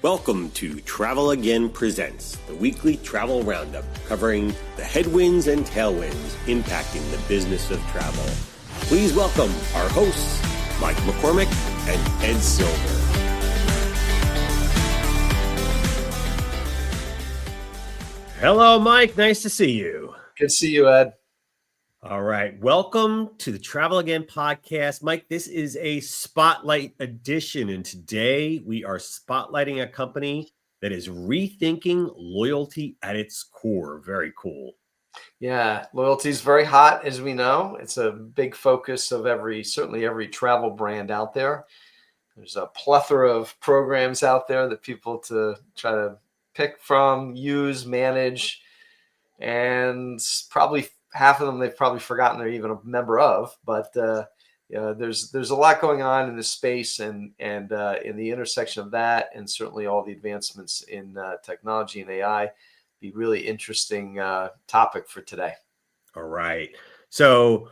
Welcome to Travel Again Presents, the weekly travel roundup covering the headwinds and tailwinds impacting the business of travel. Please welcome our hosts, Mike McCormick and Ed Silver. Hello, Mike. Nice to see you. Good to see you, Ed. All right. Welcome to the Travel Again podcast. Mike, this is a spotlight edition, and today we are spotlighting a company that is rethinking loyalty at its core. Very cool. Yeah, loyalty is very hot, as we know. It's a big focus of certainly every travel brand out there. There's a plethora of programs out there that people to try to pick from, use, manage, and probably half of them they've probably forgotten they're even a member of. But there's a lot going on in this space, and in the intersection of that, and certainly all the advancements in technology and AI, be really interesting topic for today. All right. So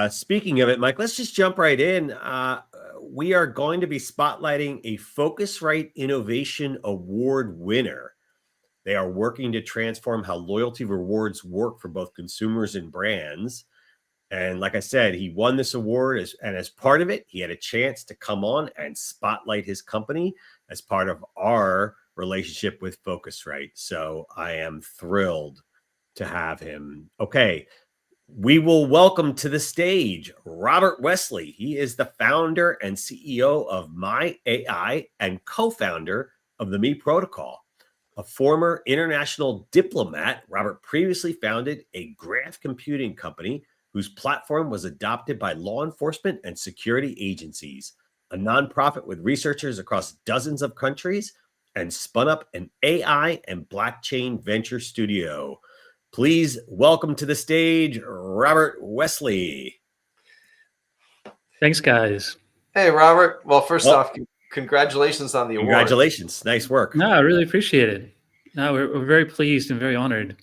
speaking of it, Mike, let's just jump right in. We are going to be spotlighting a Focusrite Innovation Award winner. They are working to transform how loyalty rewards work for both consumers and brands. And like I said, he won this award, and as part of it, he had a chance to come on and spotlight his company as part of our relationship with Focusrite. So I am thrilled to have him. Okay, we will welcome to the stage Robert Wesley. He is the founder and CEO of My AI and co-founder of the Me Protocol. A former international diplomat, Robert previously founded a graph computing company whose platform was adopted by law enforcement and security agencies, a nonprofit with researchers across dozens of countries, and spun up an AI and blockchain venture studio. Please welcome to the stage, Robert Wesley. Thanks, guys. Hey, Robert. Well, first off, congratulations on the award. Congratulations. Nice work. No, I really appreciate it. No, we're very pleased and very honored.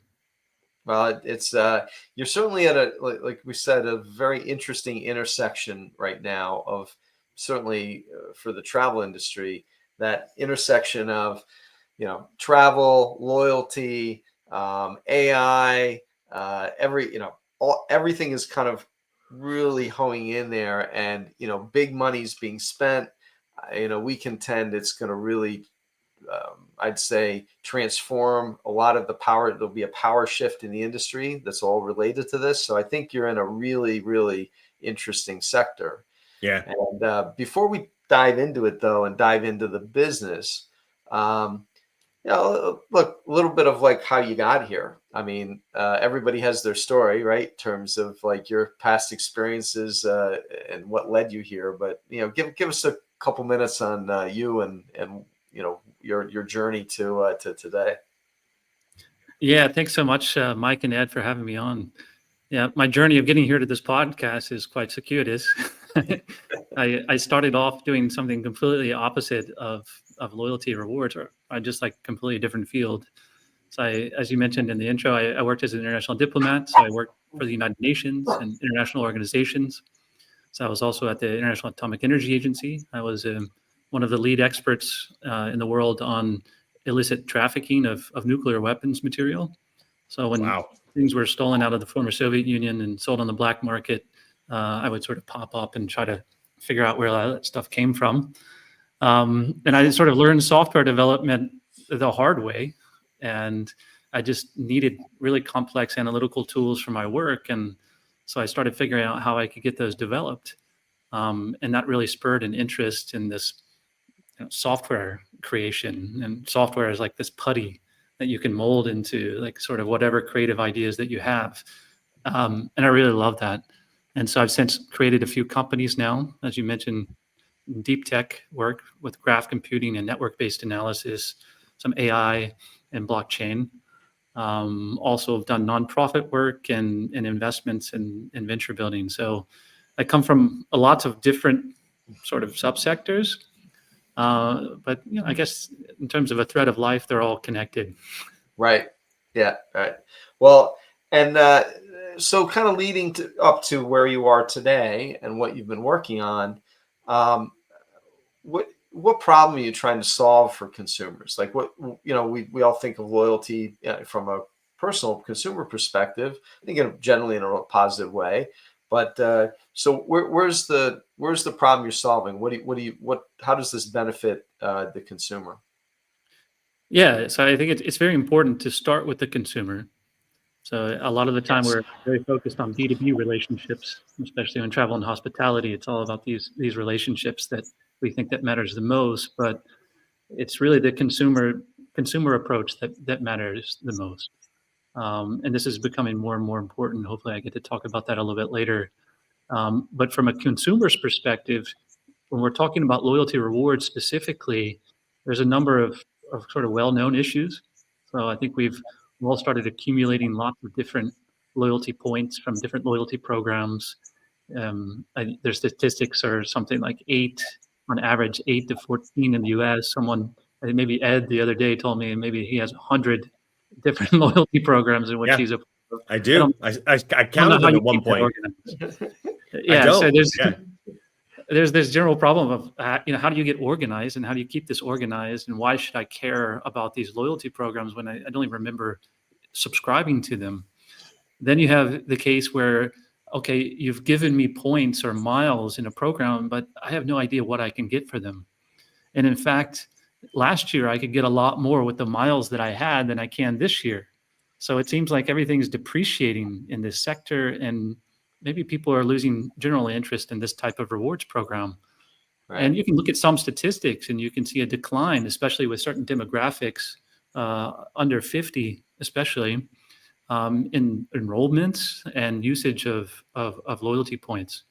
Well, it's you're certainly at like we said, a very interesting intersection right now of certainly for the travel industry, that intersection of, travel, loyalty, AI, everything is kind of really honing in there, and big money's being spent. We contend it's going to really, I'd say, transform a lot of the power. There'll be a power shift in the industry that's all related to this. So I think you're in a really, really interesting sector. Yeah. And before we dive into it, though, and dive into the business, look, a little bit of like how you got here. I mean, everybody has their story, right? In terms of like your past experiences and what led you here. But, give us a couple minutes on you and your journey to today. Yeah, thanks so much, Mike and Ed, for having me on. Yeah, my journey of getting here to this podcast is quite circuitous. I started off doing something completely opposite of loyalty rewards, or I just like completely different field. So as you mentioned in the intro, I worked as an international diplomat. So I worked for the United Nations and international organizations. So I was also at the International Atomic Energy Agency. I was one of the lead experts in the world on illicit trafficking of nuclear weapons material. So when things were stolen out of the former Soviet Union and sold on the black market, I would sort of pop up and try to figure out where that stuff came from. And I sort of learned software development the hard way. And I just needed really complex analytical tools for my work. And so I started figuring out how I could get those developed. And that really spurred an interest in this software creation. And software is like this putty that you can mold into like sort of whatever creative ideas that you have. And I really love that. And so I've since created a few companies now, as you mentioned, deep tech work with graph computing and network-based analysis, some AI and blockchain. Also have done nonprofit work and investments in venture building. So I come from lots of different sort of subsectors. But I guess in terms of a thread of life, they're all connected. Right. Yeah. Right. Well, and so kind of leading up to where you are today and what you've been working on, what problem are you trying to solve for consumers? Like what, we all think of loyalty from a personal consumer perspective, I think generally in a positive way. But so where's the problem you're solving? How does this benefit the consumer? Yeah, so I think it's very important to start with the consumer. So a lot of the time Yes. we're very focused on B2B relationships, especially in travel and hospitality. It's all about these relationships that we think that matters the most, but it's really the consumer approach that matters the most. And this is becoming more and more important. Hopefully, I get to talk about that a little bit later. But from a consumer's perspective, when we're talking about loyalty rewards specifically, there's a number of sort of well-known issues. So I think we've all started accumulating lots of different loyalty points from different loyalty programs. Their statistics are something like on average, 8 to 14 in the US. Someone, I think maybe Ed the other day told me maybe he has 100 different loyalty programs in which Yeah, he's a. I I don't, do. I I don't know counted how them you at one keep that point. organized. I Yeah, so don't. Yeah. there's this general problem of how do you get organized and how do you keep this organized, and why should I care about these loyalty programs when I don't even remember subscribing to them. Then you have the case where, okay, you've given me points or miles in a program, but I have no idea what I can get for them. And in fact, last year I could get a lot more with the miles that I had than I can this year. So it seems like everything's depreciating in this sector, and maybe people are losing general interest in this type of rewards program. And Right. you can look at some statistics and you can see a decline, especially with certain demographics, under 50, especially in enrollments and usage of loyalty points.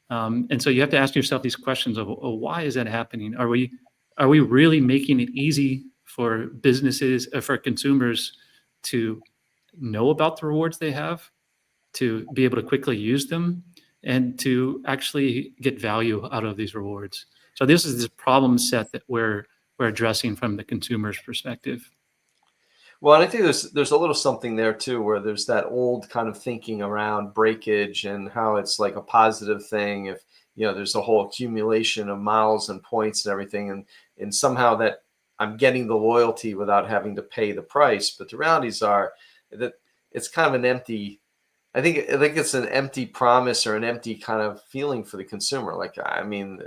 And so you have to ask yourself these questions of, oh, why is that happening? Are we really making it easy for businesses, for consumers to know about the rewards they have, to be able to quickly use them, and to actually get value out of these rewards? So this is the problem set that we're addressing from the consumer's perspective. Well, and I think there's a little something there too, where there's that old kind of thinking around breakage and how it's like a positive thing if there's a whole accumulation of miles and points and everything, and somehow that I'm getting the loyalty without having to pay the price. But the realities are that it's kind of an empty. I think it's an empty promise or an empty kind of feeling for the consumer. Like, I mean,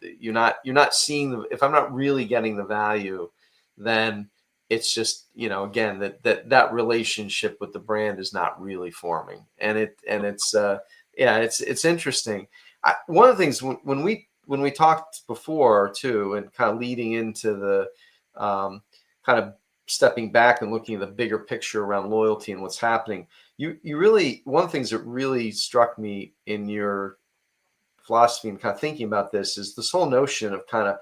you're not seeing if I'm not really getting the value, then it's just again that relationship with the brand is not really forming, and it's yeah, it's interesting. One of the things when we talked before too, and kind of leading into the kind of stepping back and looking at the bigger picture around loyalty and what's happening, you really, one of the things that really struck me in your philosophy and kind of thinking about this is this whole notion of kind of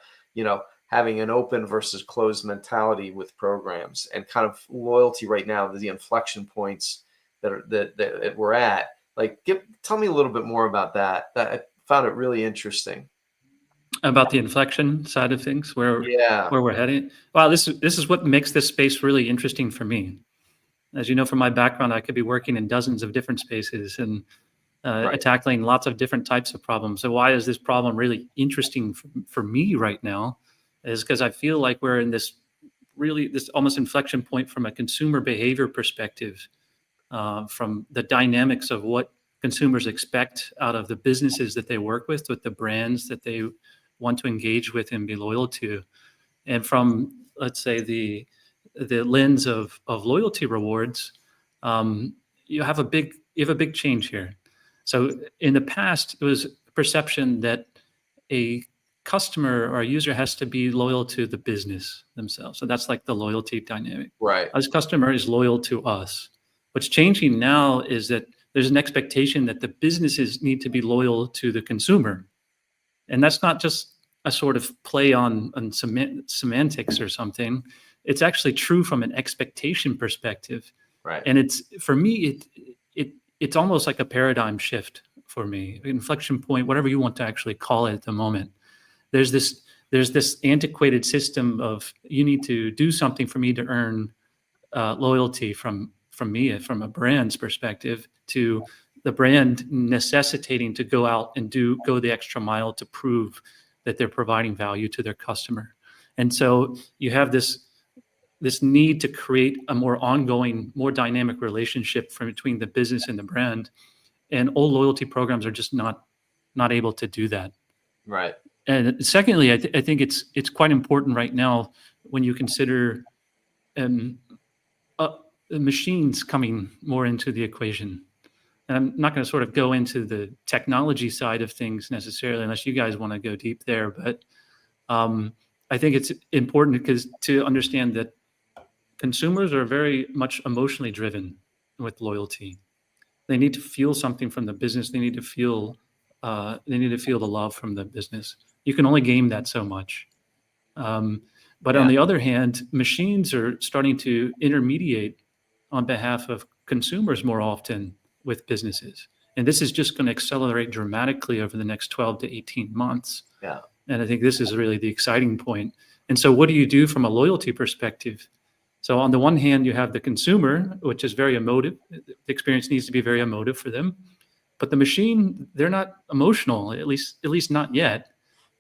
having an open versus closed mentality with programs, and kind of loyalty right now, the inflection points that we're at. Like, tell me a little bit more about that. I found it really interesting. About the inflection side of things, Yeah. where we're heading. Wow, this is what makes this space really interesting for me. As you know, from my background, I could be working in dozens of different spaces and Right. tackling lots of different types of problems. So why is this problem really interesting for me right now? Is because I feel like we're in this almost inflection point from a consumer behavior perspective, from the dynamics of what consumers expect out of the businesses that they work with the brands that they want to engage with and be loyal to, and from, let's say, the lens of loyalty rewards. You have a big change here. So in the past, it was perception that a customer or a user has to be loyal to the business themselves. So that's like the loyalty dynamic. Right. This customer is loyal to us. What's changing now is that there's an expectation that the businesses need to be loyal to the consumer. And that's not just a sort of play on semantics or something. It's actually true from an expectation perspective. Right. And it's, for me, it's almost like a paradigm shift for me, inflection point, whatever you want to actually call it at the moment. There's this antiquated system of, you need to do something for me to earn loyalty from me, from a brand's perspective, to the brand necessitating to go out and go the extra mile to prove that they're providing value to their customer. And so you have this need to create a more ongoing, more dynamic relationship between the business and the brand. And old loyalty programs are just not able to do that. Right. And secondly, I think it's quite important right now when you consider machines coming more into the equation. And I'm not going to sort of go into the technology side of things necessarily, unless you guys want to go deep there. But I think it's important because to understand that consumers are very much emotionally driven with loyalty. They need to feel something from the business. They need to feel the love from the business. You can only game that so much. But on the other hand, machines are starting to intermediate on behalf of consumers more often with businesses. And this is just going to accelerate dramatically over the next 12 to 18 months. Yeah. And I think this is really the exciting point. And so what do you do from a loyalty perspective? So on the one hand, you have the consumer, which is very emotive. The experience needs to be very emotive for them. But the machine, they're not emotional, at least not yet.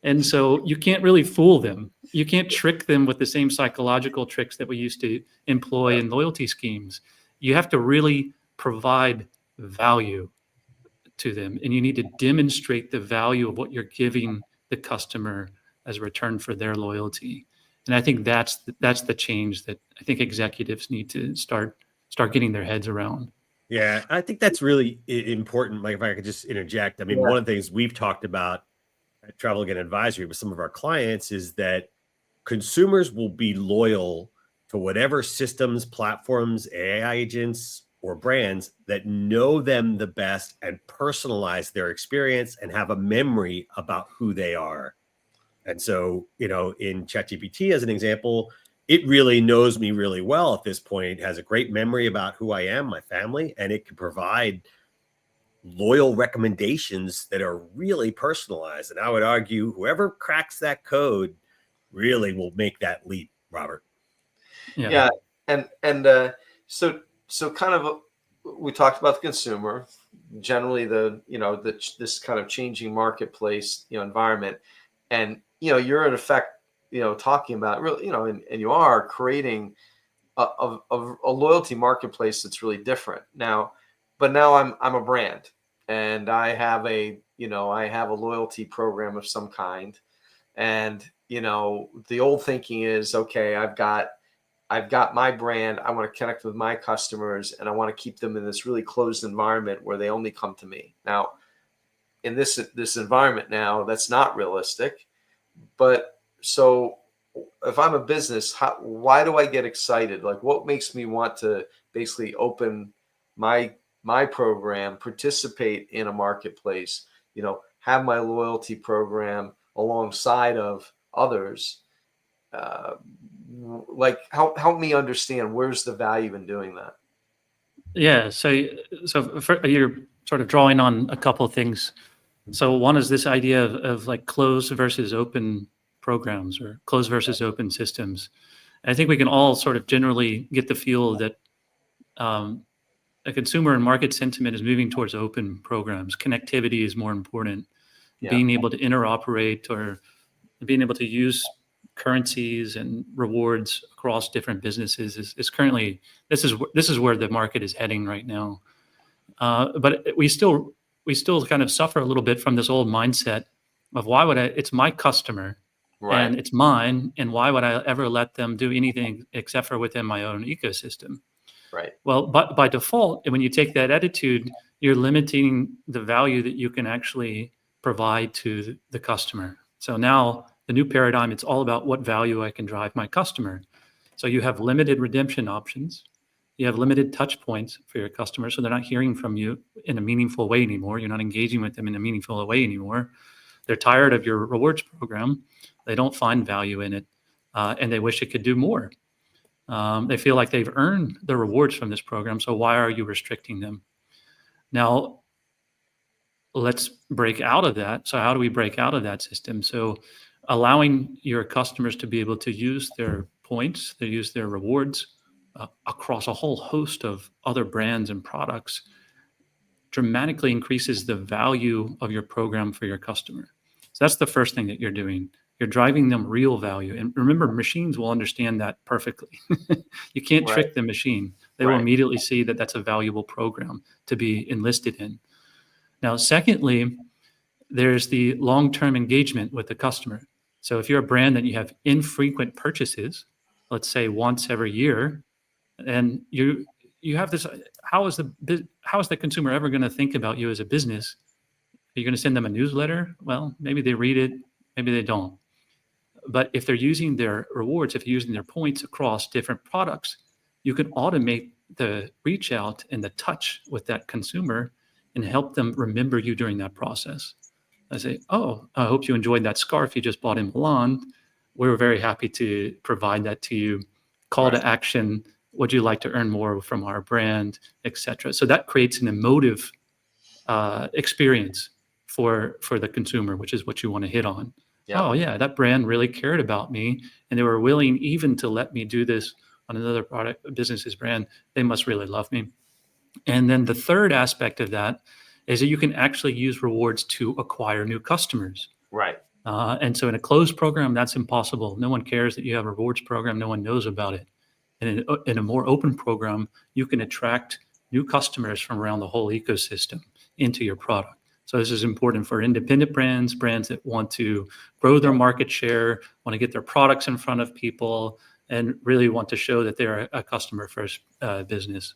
And so you can't really fool them. You can't trick them with the same psychological tricks that we used to employ in loyalty schemes. You have to really provide value to them, and you need to demonstrate the value of what you're giving the customer as a return for their loyalty. And I think that's the change that I think executives need to start getting their heads around. Yeah, I think that's really important. Like, if I could just interject, I mean, one of the things we've talked about at Travel Again Advisory with some of our clients is that consumers will be loyal to whatever systems, platforms, AI agents, or brands that know them the best and personalize their experience and have a memory about who they are. And so, in ChatGPT, as an example, it really knows me really well at this point, has a great memory about who I am, my family, and it can provide loyal recommendations that are really personalized. And I would argue whoever cracks that code really will make that leap, Robert. Yeah. And so kind of we talked about the consumer, generally this kind of changing marketplace, environment. And, you're in effect, talking about really, and you are creating a loyalty marketplace that's really different now. But now I'm a brand, and I have a loyalty program of some kind. And, the old thinking is, okay, I've got my brand. I want to connect with my customers, and I want to keep them in this really closed environment where they only come to me. Now, in this environment now, that's not realistic. But so if I'm a business, why do I get excited? Like, what makes me want to basically open my program, participate in a marketplace, have my loyalty program alongside of others? Like, help me understand, where's the value in doing that? Yeah. So you're sort of drawing on a couple of things. So one is this idea of like closed versus open programs or closed versus open systems. And I think we can all sort of generally get the feel that a consumer and market sentiment is moving towards open programs. Connectivity is more important. Yeah. Being able to interoperate or being able to use currencies and rewards across different businesses is currently, this is where the market is heading right now. But we still kind of suffer a little bit from this old mindset of it's my customer, Right. and it's mine, and why would I ever let them do anything except for within my own ecosystem? Right. Well, but by default, when you take that attitude, you're limiting the value that you can actually provide to the customer. So now the new paradigm, it's all about what value I can drive my customer. So you have limited redemption options. You have limited touch points for your customers, so they're not hearing from you in a meaningful way anymore. You're not engaging with them in a meaningful way anymore. They're tired of your rewards program. They don't find value in it, and they wish it could do more. They feel like they've earned the rewards from this program, so why are you restricting them? Now, let's break out of that. So how do we break out of that system? So allowing your customers to be able to use their points, to use their rewards across a whole host of other brands and products dramatically increases the value of your program for your customer. So that's the first thing that you're doing. You're driving them real value. And remember, machines will understand that perfectly. You can't Right. trick the machine. They will Right. immediately see that that's a valuable program to be enlisted in. Now, secondly, there's the long-term engagement with the customer. So if you're a brand that you have infrequent purchases, let's say once every year, and you have this, how is the consumer ever going to think about you as a business? Are you going to send them a newsletter? Well, maybe they read it, maybe they don't. But if they're using their rewards, if they're using their points across different products, you can automate the reach out and the touch with that consumer and help them remember you during that process. I say, oh, I hope you enjoyed that scarf you just bought in Milan. We're very happy to provide that to you. Call Right. to action. Would you like to earn more from our brand, etc.? So that creates an emotive experience for the consumer, which is what you want to hit on. Yeah. Oh yeah, that brand really cared about me, and they were willing even to let me do this on another product business's brand. They must really love me. And then the third aspect of that is that you can actually use rewards to acquire new customers. Right. And so in a closed program, that's impossible. No one cares that you have a rewards program. No one knows about it. And in a more open program, you can attract new customers from around the whole ecosystem into your product. So this is important for independent brands, brands that want to grow their market share, want to get their products in front of people, and really want to show that they're a customer first business.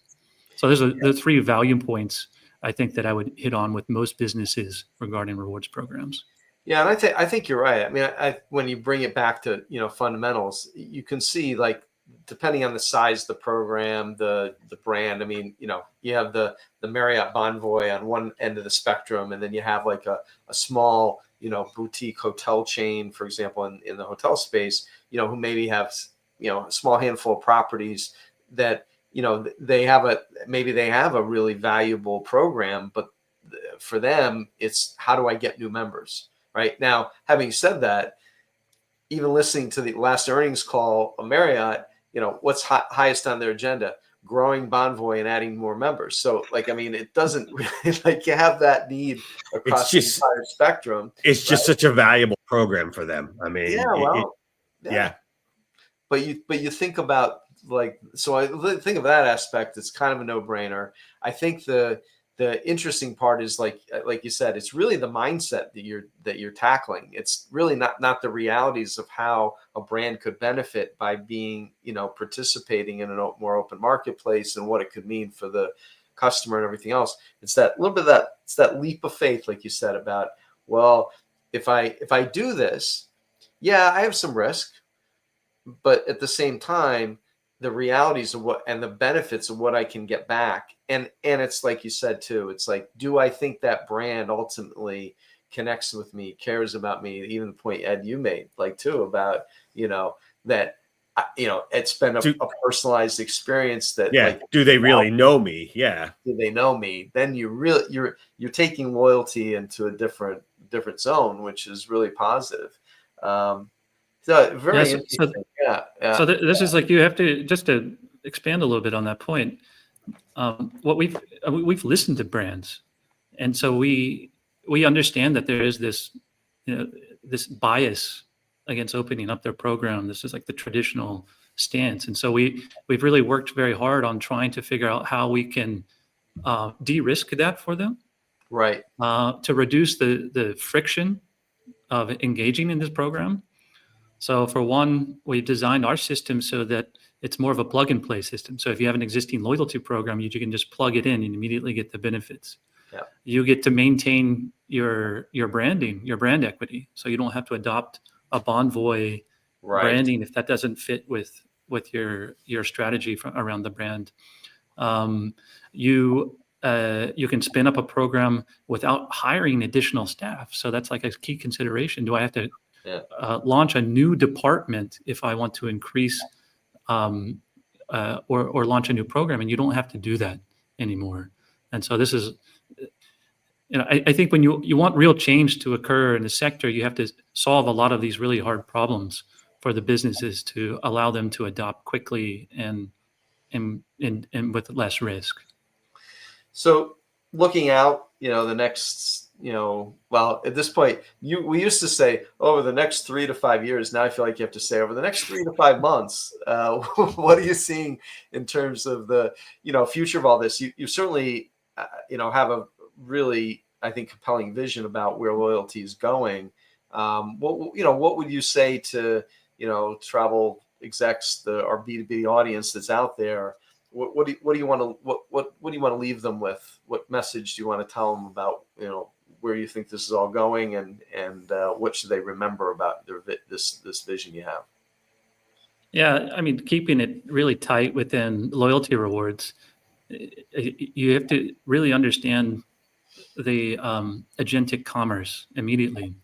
So there's the three value points I think that I would hit on with most businesses regarding rewards programs. Yeah, and I think you're right. I mean, when you bring it back to fundamentals, you can see, like, depending on the size of the program, the brand. I mean, you have the Marriott Bonvoy on one end of the spectrum, and then you have like a small boutique hotel chain, for example, in the hotel space, who maybe have a small handful of properties that they have a really valuable program, but for them, it's how do I get new members? Right now, having said that, even listening to the last earnings call of Marriott, what's highest on their agenda? Growing Bonvoy and adding more members. So, like, I mean, it doesn't really, like, you have that need across the entire spectrum. It's just such a valuable program for them. I mean, Yeah, well, yeah. But you think about, like, so I think of that aspect. It's kind of a no-brainer. I think the interesting part is, like you said, it's really the mindset that you're tackling. It's really not the realities of how a brand could benefit by being participating in a more open marketplace and what it could mean for the customer and everything else. It's that little bit of it's that leap of faith, like you said, about, well, if I do this, yeah, I have some risk, but at the same time, the realities of what and the benefits of what I can get back. And it's like you said too, it's like, do I think that brand ultimately connects with me, cares about me? Even the point, Ed, you made, like, too, about, that, it's been a personalized experience that, like, do they really know me? Yeah. Do they know me? Then you're taking loyalty into a different zone, which is really positive. So very interesting. So this is like, you have to, just to expand a little bit on that point. What we've listened to brands, and so we understand that there is this this bias against opening up their program. This is like the traditional stance, and so we've really worked very hard on trying to figure out how we can de-risk that for them, right? To reduce the friction of engaging in this program. So for one, we designed our system so that it's more of a plug and play system. So if you have an existing loyalty program, you can just plug it in and immediately get the benefits. Yeah. You get to maintain your branding, your brand equity. So you don't have to adopt a Bonvoy branding if that doesn't fit with your strategy around the brand. You can spin up a program without hiring additional staff. So that's like a key consideration. Do I have to launch a new department if I want to increase or launch a new program? And you don't have to do that anymore. And so this is, I think when you want real change to occur in the sector, you have to solve a lot of these really hard problems for the businesses to allow them to adopt quickly and with less risk. So looking out, the next well, at this point, we used to say over the next 3 to 5 years. Now I feel like you have to say over the next 3 to 5 months. What are you seeing in terms of the future of all this? You certainly have a really, I think, compelling vision about where loyalty is going. What would you say to travel execs, our B2B audience that's out there? What do you want to leave them with? What message do you want to tell them about where you think this is all going, and what should they remember about this vision you have? Yeah, I mean, keeping it really tight within loyalty rewards, you have to really understand the agentic commerce immediately.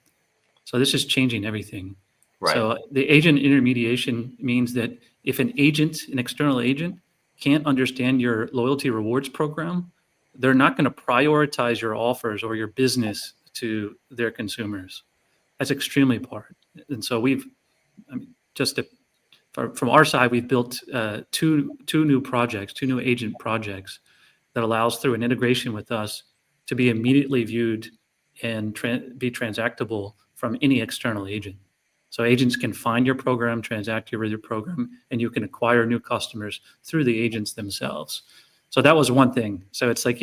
So this is changing everything. Right. So the agent intermediation means that if an external agent, can't understand your loyalty rewards program, they're not going to prioritize your offers or your business to their consumers. That's extremely important. And so from our side, we've built two new agent projects that allows, through an integration with us, to be immediately viewed and be transactable from any external agent. So agents can find your program, transact with your program, and you can acquire new customers through the agents themselves. So that was one thing. So it's like,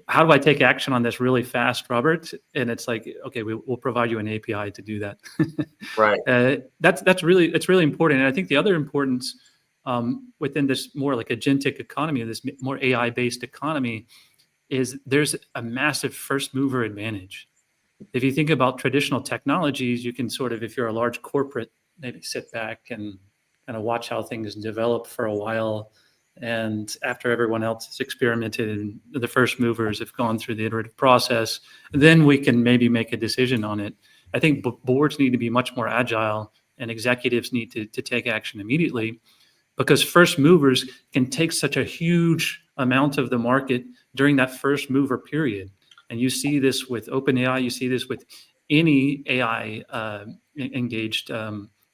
how do I take action on this really fast, Robert? And it's like, okay, we'll provide you an API to do that. Right. It's really important. And I think the other importance within this more like agentic economy, this more AI-based economy, is there's a massive first mover advantage. If you think about traditional technologies, you can sort of, if you're a large corporate, maybe sit back and kind of watch how things develop for a while. And after everyone else has experimented and the first movers have gone through the iterative process, then we can maybe make a decision on it. I think boards need to be much more agile, and executives need to take action immediately, because first movers can take such a huge amount of the market during that first mover period. And you see this with OpenAI, you see this with any AI engaged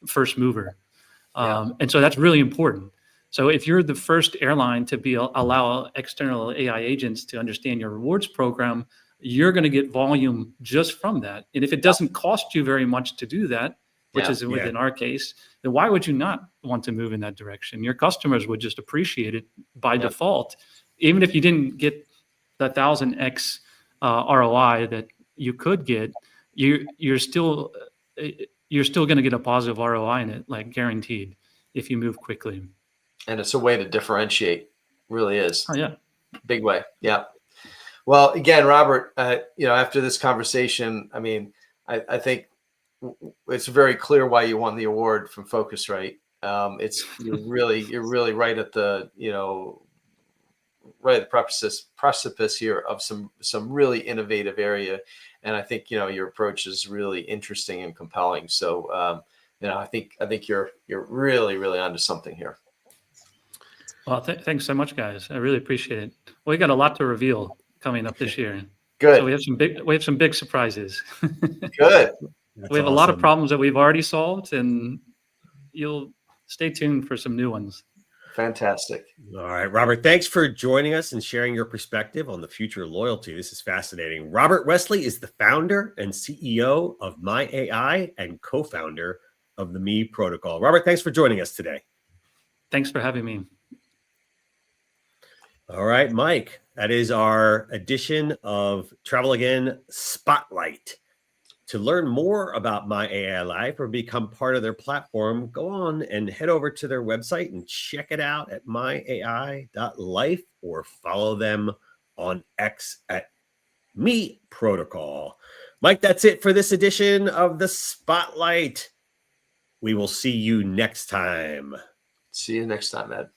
first mover. And so that's really important. So if you're the first airline to allow external AI agents to understand your rewards program, you're going to get volume just from that. And if it doesn't cost you very much to do that, which is within our case, then why would you not want to move in that direction? Your customers would just appreciate it by default. Even if you didn't get the 1000x ROI that you could get, you're still going to get a positive ROI in it, like guaranteed, if you move quickly. And it's a way to differentiate, really is. Oh yeah, big way. Yeah. Well, again, Robert, after this conversation, I mean, I think it's very clear why you won the award from Focusrite. You're really right at the precipice here of some really innovative area, and I think your approach is really interesting and compelling. So I think you're really onto something here. Well, thanks so much, guys. I really appreciate it. We got a lot to reveal coming up this year. Good. So we have some big surprises. Good. We have a lot of problems that we've already solved, and you'll stay tuned for some new ones. Fantastic. All right, Robert, thanks for joining us and sharing your perspective on the future of loyalty. This is fascinating. Robert Wesley is the founder and CEO of MyAI and co-founder of the Me Protocol. Robert, thanks for joining us today. Thanks for having me. All right, Mike, that is our edition of Travel Again Spotlight. To learn more about MyAI Life or become part of their platform, go on and head over to their website and check it out at myai.life, or follow them on X at Me Protocol. Mike, that's it for this edition of the Spotlight. We will see you next time. See you next time, Ed.